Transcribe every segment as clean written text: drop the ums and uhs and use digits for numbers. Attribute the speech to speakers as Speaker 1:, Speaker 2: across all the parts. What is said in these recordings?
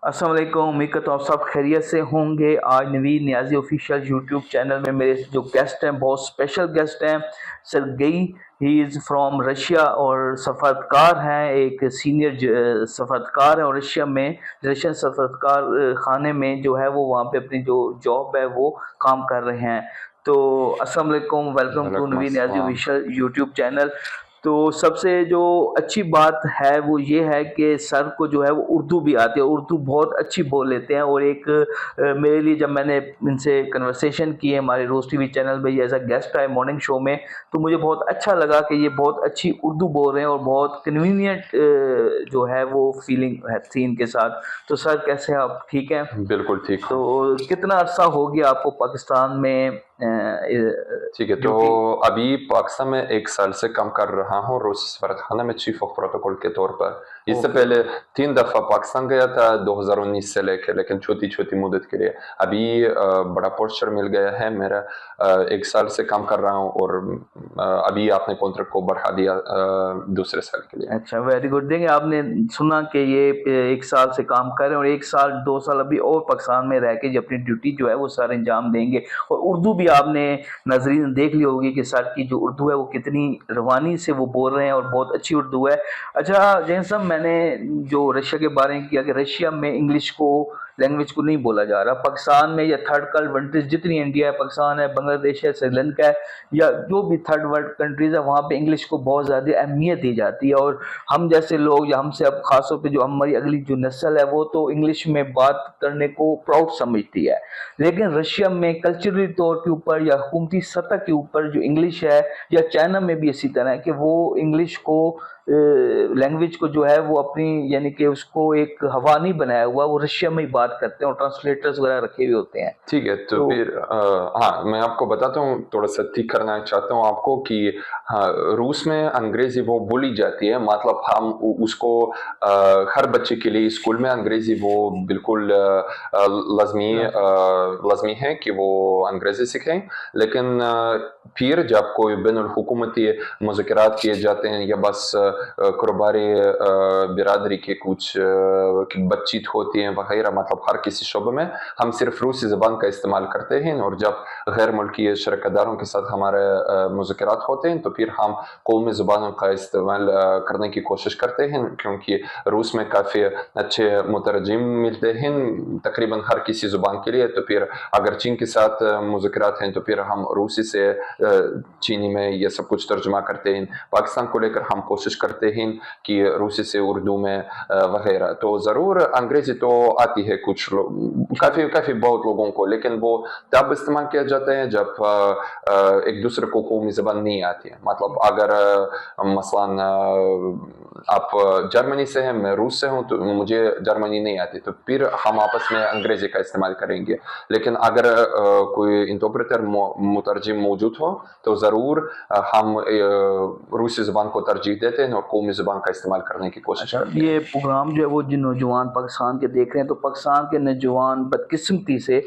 Speaker 1: السلام علیکم، امید کرتا ہوں آپ سب خیریت سے ہوں گے۔ آج نوید نیازی آفیشیل یوٹیوب چینل میں میرے جو گیسٹ ہیں بہت اسپیشل گیسٹ ہیں، Sergei he is from Russia اور سفارتکار ہیں، ایک سینئر سفارتکار ہیں اور رشیا میں رشین سفارتکار خانے میں جو ہے وہ وہاں پہ اپنی جو جاب ہے وہ کام کر رہے ہیں۔ تو السلام علیکم، ویلکم ٹو
Speaker 2: وعلیکم
Speaker 1: نوید نیازی
Speaker 2: السلام.
Speaker 1: Official YouTube channel. تو سب سے جو اچھی بات ہے وہ یہ ہے کہ سر کو جو ہے وہ اردو بھی آتی ہے، اردو بہت اچھی بول لیتے ہیں، اور ایک میرے لیے جب میں نے ان سے کنورسیشن کی ہے ہمارے روز ٹی وی چینل پہ ایز اے گیسٹ آئے مارننگ شو میں، تو مجھے بہت اچھا لگا کہ یہ بہت اچھی اردو بول رہے ہیں اور بہت کنوینئنٹ جو ہے وہ فیلنگ ہے تھی ان کے ساتھ۔ تو سر کیسے ہیں آپ؟ ٹھیک ہیں؟
Speaker 2: بالکل ٹھیک
Speaker 1: تو
Speaker 2: ہوں.
Speaker 1: کتنا عرصہ ہو گیا آپ کو پاکستان میں
Speaker 2: ٹھیک ہے، تو
Speaker 1: ڈیوٹی؟
Speaker 2: ابھی پاکستان میں 1 سال سے کام کر رہا ہوں روسی سفارت خانہ میں چیف آف پروٹوکول کے طور پر. اس سے
Speaker 1: اوکے
Speaker 2: پہلے 3 دفعہ پاکستان گیا تھا 2019 سے لے کے، لیکن چھوٹی چھوٹی مدت کے لیے. ابھی بڑا پوسچر مل گیا ہے میرا، 1 سال سے کام کر رہا ہوں اور ابھی آپ نے کانٹریکٹ کو بڑھا دیا 2 سال کے لیے.
Speaker 1: اچھا، ویری گڈ۔ دیکھیں آپ نے سنا کہ یہ 1 سال سے کام کر رہے ہیں اور 1 سال 2 سال ابھی اور پاکستان میں رہ کے جو اپنی ڈیوٹی جو ہے وہ سر انجام دیں گے، اور اردو بھی آپ نے ناظرین دیکھ لی ہوگی کہ سر کی جو اردو ہے وہ کتنی روانی سے وہ بول رہے ہیں اور بہت اچھی اردو ہے۔ اچھا جین صاحب، میں نے جو رشیا کے بارے میں کیا کہ رشیا میں انگلش کو لینگویج کو نہیں بولا جا رہا، پاکستان میں یا تھرڈ ورلڈ کنٹریز جتنی انڈیا ہے، پاکستان ہے، بنگلہ دیش ہے، سری لنکا ہے، یا جو بھی تھرڈ ورلڈ کنٹریز ہے، وہاں پہ انگلش کو بہت زیادہ اہمیت دی جاتی ہے، اور ہم جیسے لوگ یا ہم سے اب خاص طور پہ جو ہماری اگلی جو نسل ہے وہ تو انگلش میں بات کرنے کو پراؤڈ سمجھتی ہے، لیکن رشیا میں کلچرلی طور کے اوپر یا حکومتی سطح کے اوپر جو انگلش ہے، یا چائنا میں بھی اسی طرح ہے کہ وہ انگلش کو لینگویج کو جو ہے وہ اپنی یعنی کہ اس کو ایک ہوا نہیں بنایا ہوا، وہ رشیا میں ہی بات کرتے ہیں اور ٹرانسلیٹرز وغیرہ رکھے ہوئے ہوتے ہیں۔
Speaker 2: ٹھیک ہے، تو پھر ہاں میں آپ کو بتاتا ہوں، تھوڑا سا ٹھیک کرنا چاہتا ہوں آپ کو کہ ہاں روس میں انگریزی وہ بولی جاتی ہے، مطلب ہم اس کو ہر بچے کے لیے اسکول میں انگریزی وہ بالکل لازمی ہے کہ وہ انگریزی سیکھیں. لیکن پھر جب کوئی بین الحکومتی مذاکرات کیے جاتے ہیں یا بس کاروباری برادری کے کچھ بات چیت ہوتی ہیں وغیرہ، مطلب ہر کسی شعبے میں ہم صرف روسی زبان کا استعمال کرتے ہیں، اور جب غیر ملکی شرکت داروں کے ساتھ ہمارے مذاکرات ہوتے ہیں تو پھر ہم قومی زبانوں کا استعمال کرنے کی کوشش کرتے ہیں، کیونکہ روس میں کافی اچھے مترجم ملتے ہیں تقریباً ہر کسی زبان کے لیے. تو پھر اگر چین کے ساتھ مذاکرات ہیں تو پھر ہم روسی سے چینی میں یہ سب کچھ ترجمہ کرتے ہیں. پاکستان کو لے کر ہم کوشش کرتے ہیں کہ روسی سے اردو میں وغیرہ. تو ضرور انگریزی تو آتی ہے کچھ کافی بہت لوگوں کو، لیکن وہ تب استعمال کیا جاتا ہے جب ایک دوسرے کو قومی زبان نہیں آتی ہے. مطلب اگر مثلاً آپ جرمنی سے ہیں، میں روس سے ہوں، تو مجھے جرمنی نہیں آتی، تو پھر ہم آپس میں انگریزی کا استعمال کریں گے. لیکن اگر کوئی انٹرپریٹر مترجم موجود ہو تو ضرور ہم روسی زبان کو ترجیح دیتے ہیں اور قومی زبان کا استعمال کرنے کی کوشش کرتے ہیں.
Speaker 1: یہ پروگرام جو ہے وہ جن نوجوان پاکستان کے دیکھ رہے ہیں، تو پاکستان کے نوجوان بدقسمتی سے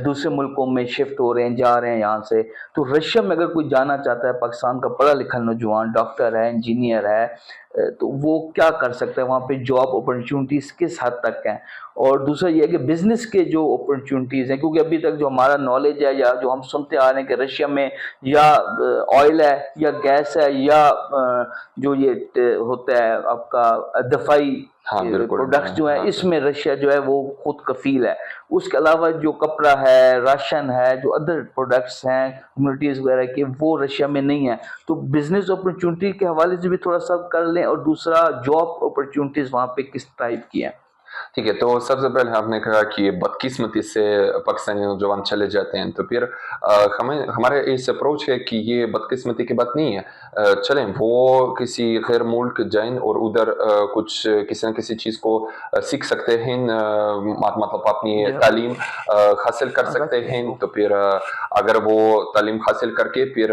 Speaker 1: دوسرے ملکوں میں شفٹ ہو رہے ہیں، جا رہے ہیں یہاں سے. تو رشیا میں اگر کوئی جانا چاہتا ہے، پاکستان کا پڑھا لکھا نوجوان ڈاکٹر ہے، انجینئر ہے، تو وہ کیا کر سکتا ہے؟ وہاں پہ جاب اپرچونٹیز کس حد تک ہیں؟ اور دوسرا یہ ہے کہ بزنس کے جو اپرچونٹیز ہیں، کیونکہ ابھی تک جو ہمارا نالج ہے یا جو ہم سنتے آ رہے ہیں کہ رشیا میں یا آئل ہے یا گیس ہے یا جو یہ ہوتا ہے آپ کا دفاعی
Speaker 2: ہاں بالکل.
Speaker 1: پروڈکٹس جو ہیں، اس میں رشیا جو ہے وہ خود کفیل ہے. اس کے علاوہ جو کپڑا ہے، راشن ہے، جو ادر پروڈکٹس ہیں کمیونٹیز وغیرہ کے، وہ رشیا میں نہیں ہیں. تو بزنس اپرچونٹی کے حوالے سے بھی تھوڑا سا کر لیں، اور دوسرا جاب اپرچونٹیز وہاں پہ کس ٹائپ کی ہیں؟
Speaker 2: ٹھیک ہے، تو سب سے پہلے آپ نے کہا کہ بدقسمتی سے پاکستانی نوجوان چلے جاتے ہیں، تو پھر ہمارا اس اپروچ ہے کہ یہ بدقسمتی کی بات نہیں ہے. چلیں وہ کسی غیر ملک جائیں اور ادھر کچھ کسی نہ کسی چیز کو سیکھ سکتے ہیں، مطلب اپنی تعلیم حاصل کر سکتے ہیں. تو پھر اگر وہ تعلیم حاصل کر کے پھر